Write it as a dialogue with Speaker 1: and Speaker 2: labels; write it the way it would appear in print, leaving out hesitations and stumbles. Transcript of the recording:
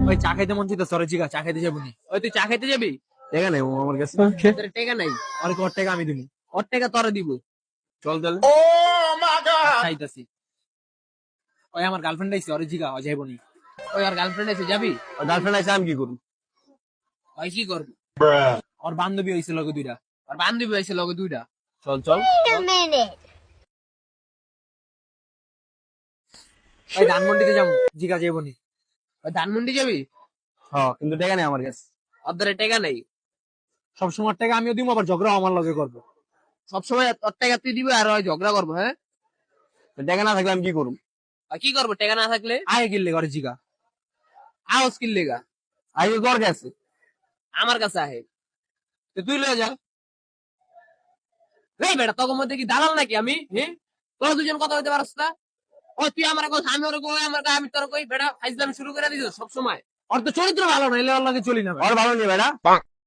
Speaker 1: ওই চা খাইতে মন চাইতে সরে জিগা চা খাইতে যাবো নি।
Speaker 2: ওই তুই চা খাইতে যাবি?
Speaker 1: টাকা নেই আমার কাছে।
Speaker 2: তোর টাকা নাই?
Speaker 1: আর কত টাকা আমি দিবি?
Speaker 2: ওর টাকা তোরে দিব।
Speaker 1: চল তাহলে।
Speaker 2: চাইতাছি।
Speaker 1: ওই আমার গার্লফ্রেন্ড আইছে ওরে জিগা ও যাইবো নি।
Speaker 2: ওই আর গার্লফ্রেন্ড আছে, যাবি?
Speaker 1: গার্লফ্রেন্ড আইছে আমি কি করব?
Speaker 2: ওই কি করবি?
Speaker 1: ওর বান্ধবী হইছে লগে দুইটা।
Speaker 2: আর বান্ধবী আছে লগে দুইটা।
Speaker 1: চল চল।
Speaker 3: Wait a minute.
Speaker 1: ওই ধানমন্ডিতে যাবো জিগা যাইবো নি।
Speaker 2: ওই ধানমন্ডি যাবি?
Speaker 1: হ্যাঁ কিন্তু টাকা নেই আমার কাছে।
Speaker 2: ওর দ্বারা টাকা নাই।
Speaker 1: সব সময় টাকা আমিও দিব আবার ঝগড়া আমার লগে করবো।
Speaker 2: সবসময় ওর টাকা তুই দিবি আর ওই ঝগড়া করবো, হ্যাঁ?
Speaker 1: টাকা না থাকলে আমি কি করব?
Speaker 2: আর কি করবো টাকা না থাকলে?
Speaker 1: আগে কিনলে করে জিগা।
Speaker 2: আওয়াজ কিনলে গা?
Speaker 1: আগে তোর কাছে।
Speaker 2: আমার কাছে আহে।
Speaker 1: তো তুই লয়ে যা।
Speaker 2: এই বেটা তখন মধ্যে কি দালাল নাকি আমি? হ্যাঁ, তোরা দুজন কথা বলতে পারস না? ওই তুই আমার কথা, আমি ওর কই, আমার আমি তোর কই। বেটা ফাইজলামি শুরু করে দিছিস সব সময়।
Speaker 1: ওর তো চরিত্র ভালো না, এলে ওর লগে চলি না।
Speaker 4: और भालो नहीं बेटा